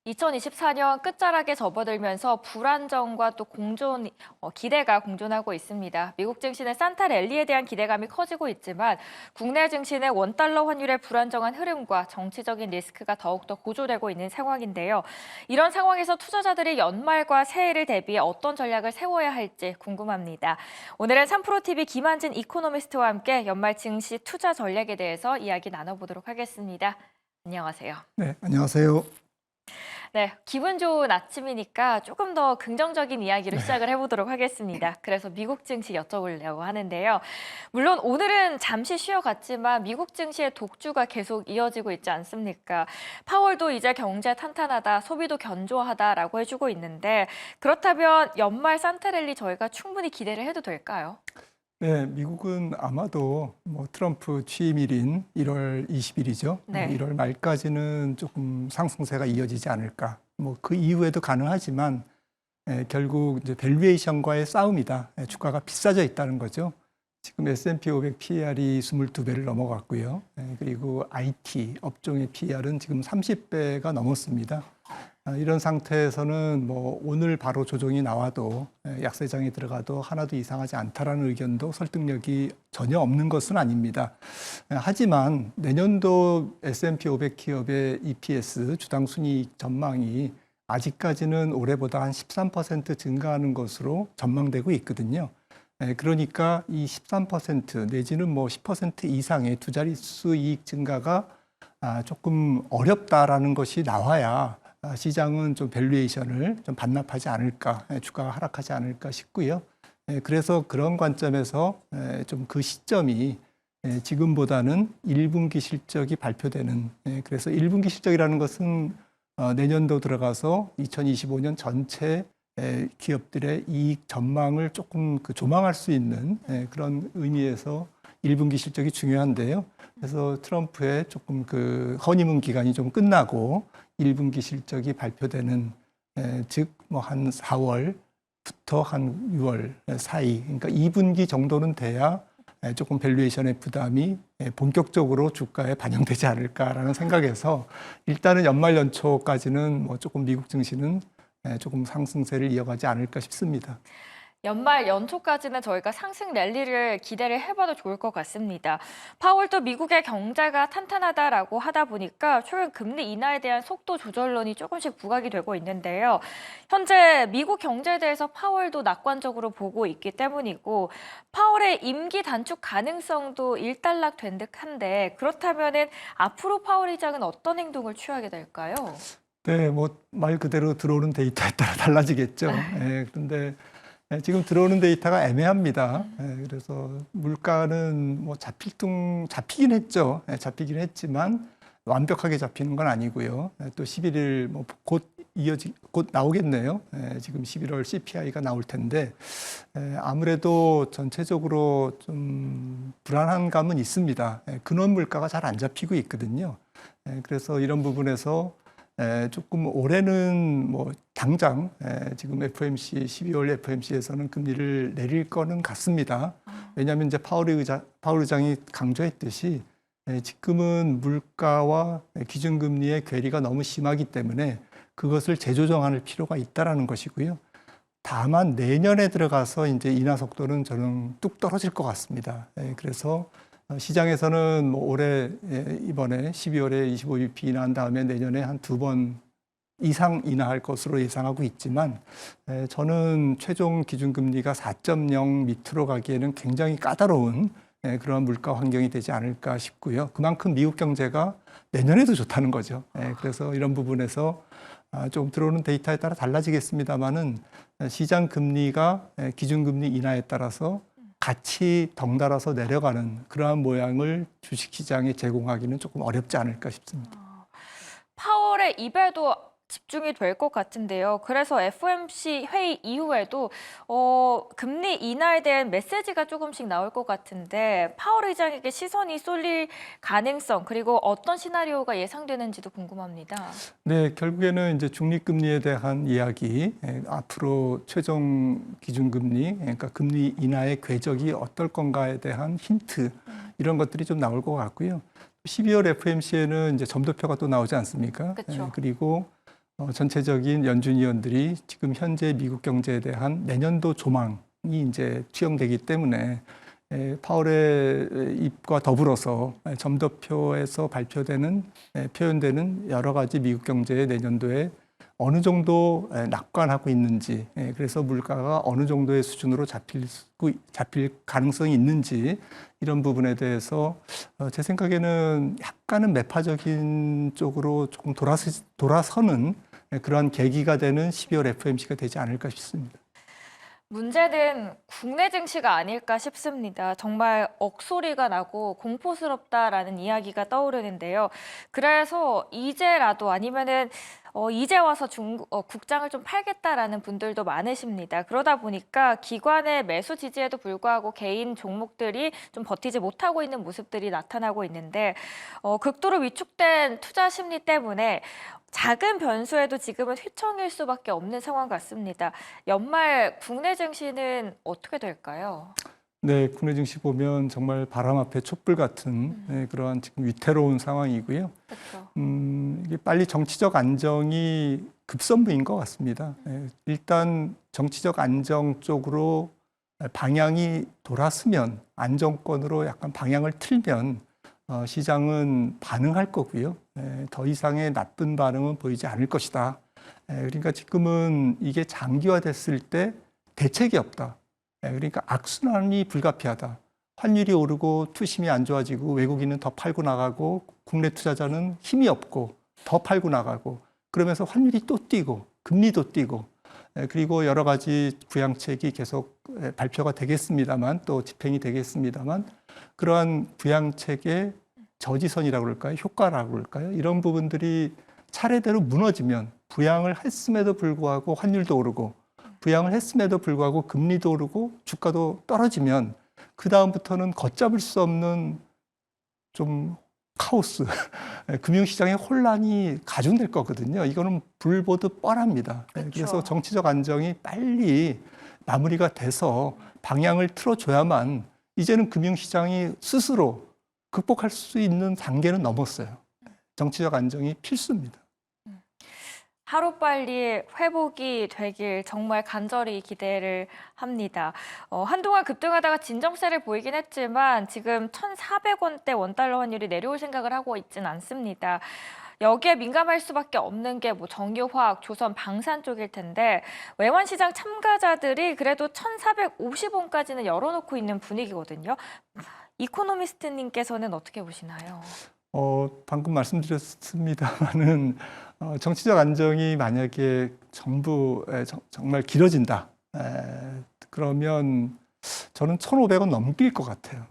2024년 끝자락에 접어들면서 불안정과 또 기대가 공존하고 있습니다. 미국 증시는 산타 랠리에 대한 기대감이 커지고 있지만 국내 증시는 원달러 환율의 불안정한 흐름과 정치적인 리스크가 더욱더 고조되고 있는 상황인데요. 이런 상황에서 투자자들이 연말과 새해를 대비해 어떤 전략을 세워야 할지 궁금합니다. 오늘은 3프로TV 김한진 이코노미스트와 함께 연말 증시 투자 전략에 대해서 이야기 나눠보도록 하겠습니다. 안녕하세요. 네, 안녕하세요. 네, 기분 좋은 아침이니까 조금 더 긍정적인 이야기로 네. 시작을 해보도록 하겠습니다. 그래서 미국 증시 여쭤보려고 하는데요. 물론 오늘은 잠시 쉬어갔지만 미국 증시의 독주가 계속 이어지고 있지 않습니까? 파월도 이제 경제 탄탄하다, 소비도 견조하다라고 해주고 있는데 그렇다면 연말 산타랠리 저희가 충분히 기대를 해도 될까요? 네, 미국은 아마도 트럼프 취임일인 1월 20일이죠. 네. 1월 말까지는 조금 상승세가 이어지지 않을까. 그 이후에도 가능하지만 결국 이제 밸류에이션과의 싸움이다. 주가가 비싸져 있다는 거죠. 지금 S&P 500 PER이 22배를 넘어갔고요. 그리고 IT 업종의 PER은 지금 30배가 넘었습니다. 이런 상태에서는 오늘 바로 조정이 나와도 약세장에 들어가도 하나도 이상하지 않다라는 의견도 설득력이 전혀 없는 것은 아닙니다. 하지만 내년도 S&P 500 기업의 EPS 주당 순이익 전망이 아직까지는 올해보다 한 13% 증가하는 것으로 전망되고 있거든요. 그러니까 이 13% 내지는 10% 이상의 두 자릿수 이익 증가가 조금 어렵다라는 것이 나와야 시장은 좀 밸류에이션을 좀 반납하지 않을까, 주가가 하락하지 않을까 싶고요. 그래서 그런 관점에서 좀 그 시점이 지금보다는 1분기 실적이 발표되는, 그래서 1분기 실적이라는 것은 내년도 들어가서 2025년 전체 기업들의 이익 전망을 조금 조망할 수 있는 그런 의미에서 1분기 실적이 중요한데요. 그래서 트럼프의 조금 허니문 기간이 좀 끝나고 1분기 실적이 발표되는 즉 한 4월부터 한 6월 사이, 그러니까 2분기 정도는 돼야 조금 밸류에이션의 부담이 본격적으로 주가에 반영되지 않을까라는 생각에서 일단은 연말 연초까지는 조금 미국 증시는 조금 상승세를 이어가지 않을까 싶습니다. 연말 연초까지는 저희가 상승 랠리를 기대를 해봐도 좋을 것 같습니다. 파월도 미국의 경제가 탄탄하다라고 하다 보니까 최근 금리 인하에 대한 속도 조절론이 조금씩 부각이 되고 있는데요. 현재 미국 경제에 대해서 파월도 낙관적으로 보고 있기 때문이고 파월의 임기 단축 가능성도 일단락된 듯한데 그렇다면은 앞으로 파월 의장은 어떤 행동을 취하게 될까요? 네, 말 그대로 들어오는 데이터에 따라 달라지겠죠. 그런데 지금 들어오는 데이터가 애매합니다. 그래서 물가는 잡히긴 했죠. 잡히긴 했지만 완벽하게 잡히는 건 아니고요. 또 11일 곧 나오겠네요. 지금 11월 CPI가 나올 텐데 아무래도 전체적으로 좀 불안한 감은 있습니다. 근원 물가가 잘 안 잡히고 있거든요. 그래서 이런 부분에서 조금 올해는 당장 지금 FOMC 12월 FOMC에서는 금리를 내릴 거는 같습니다. 왜냐하면 이제 파월 의장이 강조했듯이 지금은 물가와 기준금리의 괴리가 너무 심하기 때문에 그것을 재조정할 필요가 있다라는 것이고요. 다만 내년에 들어가서 이제 인하 속도는 저는 뚝 떨어질 것 같습니다. 그래서 시장에서는 올해 이번에 12월에 25bp 인하한 다음에 내년에 한 2번 이상 인하할 것으로 예상하고 있지만 저는 최종 기준금리가 4.0 밑으로 가기에는 굉장히 까다로운 그런 물가 환경이 되지 않을까 싶고요. 그만큼 미국 경제가 내년에도 좋다는 거죠. 그래서 이런 부분에서 좀 들어오는 데이터에 따라 달라지겠습니다만은 시장 금리가 기준금리 인하에 따라서 같이 덩달아서 내려가는 그러한 모양을 주식시장에 제공하기는 조금 어렵지 않을까 싶습니다. 파월의 입에도 집중이 될 것 같은데요. 그래서 FOMC 회의 이후에도 금리 인하에 대한 메시지가 조금씩 나올 것 같은데 파월 의장에게 시선이 쏠릴 가능성 그리고 어떤 시나리오가 예상되는지도 궁금합니다. 네, 결국에는 이제 중립금리에 대한 이야기, 앞으로 최종 기준금리, 그러니까 금리 인하의 궤적이 어떨 건가에 대한 힌트 이런 것들이 좀 나올 것 같고요. 12월 FOMC에는 이제 점도표가 또 나오지 않습니까? 그렇죠. 그리고 전체적인 연준 위원들이 지금 현재 미국 경제에 대한 내년도 조망이 이제 투영되기 때문에 파월의 입과 더불어서 점도표에서 표현되는 여러 가지 미국 경제의 내년도에 어느 정도 낙관하고 있는지, 그래서 물가가 어느 정도의 수준으로 잡힐 가능성이 있는지 이런 부분에 대해서 제 생각에는 약간은 매파적인 쪽으로 조금 돌아서는 그러한 계기가 되는 12월 FOMC가 되지 않을까 싶습니다. 문제는 국내 증시가 아닐까 싶습니다. 정말 억소리가 나고 공포스럽다라는 이야기가 떠오르는데요. 그래서 이제라도 아니면은 이제 와서 국장을 좀 팔겠다라는 분들도 많으십니다. 그러다 보니까 기관의 매수 지지에도 불구하고 개인 종목들이 좀 버티지 못하고 있는 모습들이 나타나고 있는데 극도로 위축된 투자 심리 때문에 작은 변수에도 지금은 휘청일 수밖에 없는 상황 같습니다. 연말 국내 증시는 어떻게 될까요? 네, 국내 증시 보면 정말 바람 앞에 촛불 같은 그러한 지금 위태로운 상황이고요. 그렇죠. 이게 빨리 정치적 안정이 급선무인 것 같습니다. 일단 정치적 안정 쪽으로 방향이 돌았으면, 안정권으로 약간 방향을 틀면 시장은 반응할 거고요. 더 이상의 나쁜 반응은 보이지 않을 것이다. 그러니까 지금은 이게 장기화됐을 때 대책이 없다. 그러니까 악순환이 불가피하다. 환율이 오르고 투심이 안 좋아지고 외국인은 더 팔고 나가고 국내 투자자는 힘이 없고 더 팔고 나가고 그러면서 환율이 또 뛰고 금리도 뛰고 그리고 여러 가지 부양책이 계속 발표가 되겠습니다만 또 집행이 되겠습니다만 그러한 부양책의 저지선이라고 그럴까요? 효과라고 그럴까요? 이런 부분들이 차례대로 무너지면 부양을 했음에도 불구하고 환율도 오르고 부양을 했음에도 불구하고 금리도 오르고 주가도 떨어지면 그 다음부터는 걷잡을 수 없는 좀 카오스, 금융시장의 혼란이 가중될 거거든요. 이거는 불보듯 뻔합니다. 그렇죠. 그래서 정치적 안정이 빨리 마무리가 돼서 방향을 틀어줘야만 이제는 금융시장이 스스로 극복할 수 있는 단계는 넘었어요. 정치적 안정이 필수입니다. 하루빨리 회복이 되길 정말 간절히 기대를 합니다. 한동안 급등하다가 진정세를 보이긴 했지만 지금 1,400원대 원달러 환율이 내려올 생각을 하고 있진 않습니다. 여기에 민감할 수밖에 없는 게 뭐 정유화학, 조선, 방산 쪽일 텐데 외환 시장 참가자들이 그래도 1,450원까지는 열어놓고 있는 분위기거든요. 이코노미스트님께서는 어떻게 보시나요? 방금 말씀드렸습니다만은 정치적 안정이 만약에 정말 길어진다. 그러면 저는 1,500원 넘길 것 같아요.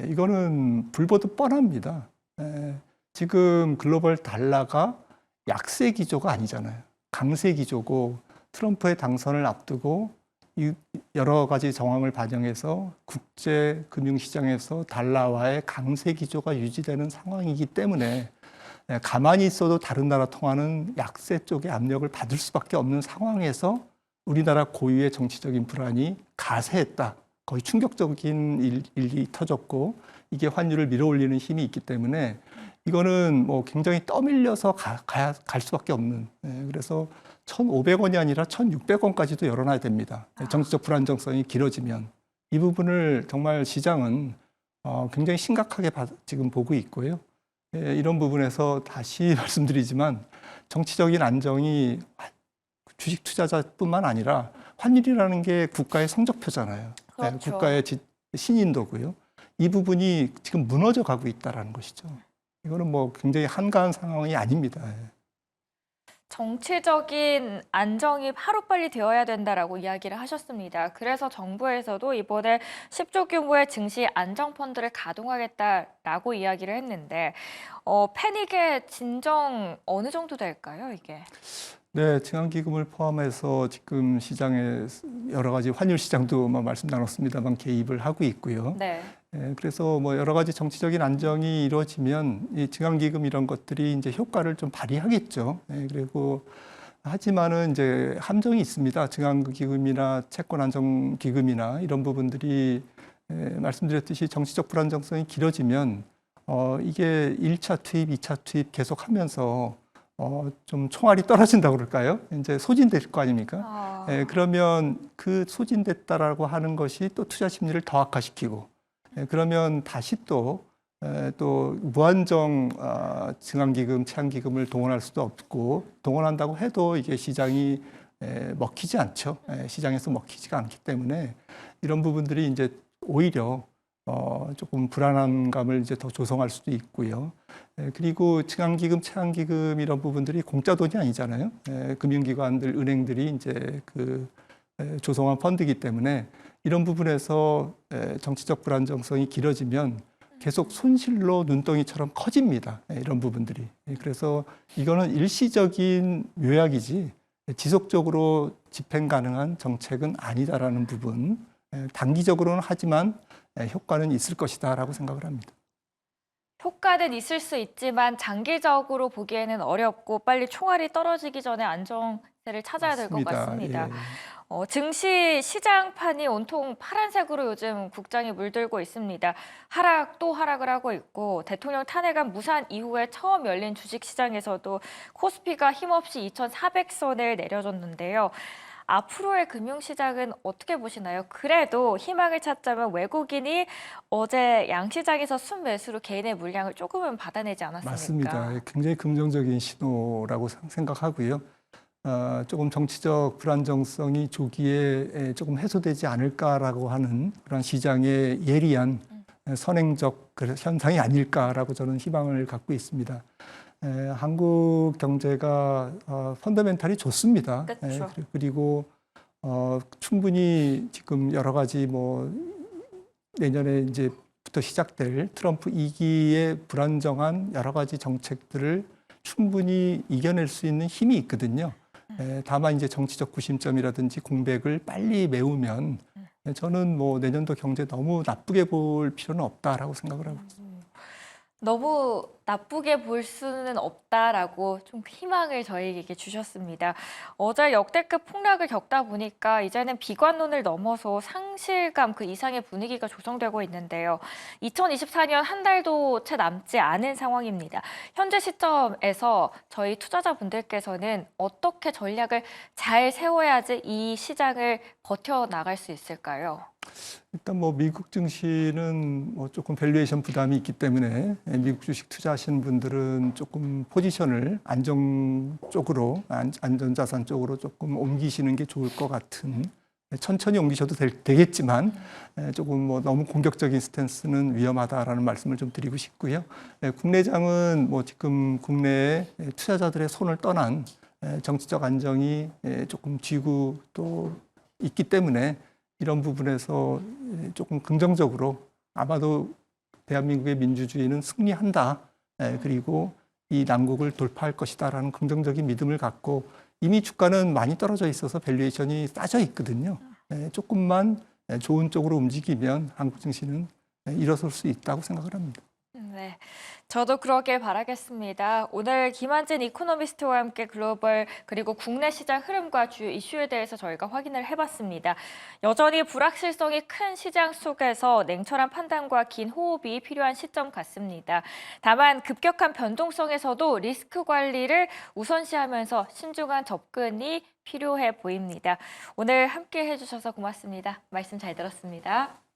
이거는 불보듯 뻔합니다. 지금 글로벌 달러가 약세 기조가 아니잖아요. 강세 기조고 트럼프의 당선을 앞두고 여러 가지 정황을 반영해서 국제 금융시장에서 달러와의 강세 기조가 유지되는 상황이기 때문에 가만히 있어도 다른 나라 통화는 약세 쪽의 압력을 받을 수밖에 없는 상황에서 우리나라 고유의 정치적인 불안이 가세했다. 거의 충격적인 일이 터졌고 이게 환율을 밀어올리는 힘이 있기 때문에 이거는 뭐 굉장히 떠밀려서 갈 수밖에 없는. 그래서 1,500원이 아니라 1,600원까지도 열어놔야 됩니다. 정치적 불안정성이 길어지면. 이 부분을 정말 시장은 굉장히 심각하게 지금 보고 있고요. 이런 부분에서 다시 말씀드리지만 정치적인 안정이 주식 투자자뿐만 아니라 환율이라는 게 국가의 성적표잖아요. 그렇죠. 국가의 신인도고요. 이 부분이 지금 무너져 가고 있다는 것이죠. 이거는 뭐 굉장히 한가한 상황이 아닙니다. 정치적인 안정이 하루빨리 되어야 된다라고 이야기를 하셨습니다. 그래서 정부에서도 이번에 10조 규모의 증시 안정펀드를 가동하겠다라고 이야기를 했는데 패닉의 진정 어느 정도 될까요, 이게? 네, 증환기금을 포함해서 지금 시장에 여러 가지 환율 시장도 말씀 나눴습니다만 개입을 하고 있고요. 네. 그래서 뭐 여러 가지 정치적인 안정이 이루어지면 이 증환기금 이런 것들이 이제 효과를 좀 발휘하겠죠. 그리고 하지만은 이제 함정이 있습니다. 증환기금이나 채권안정기금이나 이런 부분들이 말씀드렸듯이 정치적 불안정성이 길어지면 이게 1차 투입, 2차 투입 계속하면서 좀 총알이 떨어진다고 그럴까요? 이제 소진될 거 아닙니까? 그러면 그 소진됐다라고 하는 것이 또 투자 심리를 더 악화시키고, 그러면 다시 또 무한정 증강기금, 채권기금을 동원할 수도 없고, 동원한다고 해도 이게 시장이 먹히지 않죠. 시장에서 먹히지가 않기 때문에 이런 부분들이 이제 오히려 조금 불안한 감을 이제 더 조성할 수도 있고요. 그리고 증강기금, 채권기금 이런 부분들이 공짜 돈이 아니잖아요. 금융기관들, 은행들이 이제 조성한 펀드이기 때문에 이런 부분에서 정치적 불안정성이 길어지면 계속 손실로 눈덩이처럼 커집니다. 이런 부분들이. 그래서 이거는 일시적인 묘약이지 지속적으로 집행 가능한 정책은 아니다라는 부분. 단기적으로는 하지만 효과는 있을 것이다라고 생각을 합니다. 효과는 있을 수 있지만 장기적으로 보기에는 어렵고 빨리 총알이 떨어지기 전에 안정세를 찾아야 될 것 같습니다. 예. 증시 시장판이 온통 파란색으로 요즘 국장이 물들고 있습니다. 하락 또 하락을 하고 있고 대통령 탄핵안 무산 이후에 처음 열린 주식시장에서도 코스피가 힘없이 2,400선을 내려줬는데요. 앞으로의 금융시장은 어떻게 보시나요? 그래도 희망을 찾자면 외국인이 어제 양시장에서 순매수로 개인의 물량을 조금은 받아내지 않았습니까? 맞습니다. 굉장히 긍정적인 신호라고 생각하고요. 조금 정치적 불안정성이 조기에 조금 해소되지 않을까라고 하는 그런 시장의 예리한 선행적 현상이 아닐까라고 저는 희망을 갖고 있습니다. 한국 경제가 펀더멘탈이 좋습니다. 그렇죠. 그리고 충분히 지금 여러 가지 내년에 이제부터 시작될 트럼프 2기의 불안정한 여러 가지 정책들을 충분히 이겨낼 수 있는 힘이 있거든요. 다만 이제 정치적 구심점이라든지 공백을 빨리 메우면 저는 내년도 경제 너무 나쁘게 볼 필요는 없다라고 생각을 하고 있습니다. 너무 나쁘게 볼 수는 없다라고 좀 희망을 저희에게 주셨습니다. 어제 역대급 폭락을 겪다 보니까 이제는 비관론을 넘어서 상실감 그 이상의 분위기가 조성되고 있는데요. 2024년 한 달도 채 남지 않은 상황입니다. 현재 시점에서 저희 투자자분들께서는 어떻게 전략을 잘 세워야지 이 시장을 버텨나갈 수 있을까요? 일단 미국 증시는 조금 밸류에이션 부담이 있기 때문에 미국 주식 투자하시는 분들은 조금 포지션을 안전자산 쪽으로 조금 옮기시는 게 좋을 것 같은, 천천히 옮기셔도 되겠지만 조금 너무 공격적인 스탠스는 위험하다라는 말씀을 좀 드리고 싶고요. 국내장은 지금 국내에 투자자들의 손을 떠난 정치적 안정이 조금 쥐고 또 있기 때문에 이런 부분에서 조금 긍정적으로 아마도 대한민국의 민주주의는 승리한다. 그리고 이 난국을 돌파할 것이다라는 긍정적인 믿음을 갖고 이미 주가는 많이 떨어져 있어서 밸류에이션이 싸져 있거든요. 조금만 좋은 쪽으로 움직이면 한국 증시는 일어설 수 있다고 생각을 합니다. 네, 저도 그러길 바라겠습니다. 오늘 김한진 이코노미스트와 함께 글로벌 그리고 국내 시장 흐름과 주요 이슈에 대해서 저희가 확인을 해봤습니다. 여전히 불확실성이 큰 시장 속에서 냉철한 판단과 긴 호흡이 필요한 시점 같습니다. 다만 급격한 변동성에서도 리스크 관리를 우선시하면서 신중한 접근이 필요해 보입니다. 오늘 함께 해주셔서 고맙습니다. 말씀 잘 들었습니다.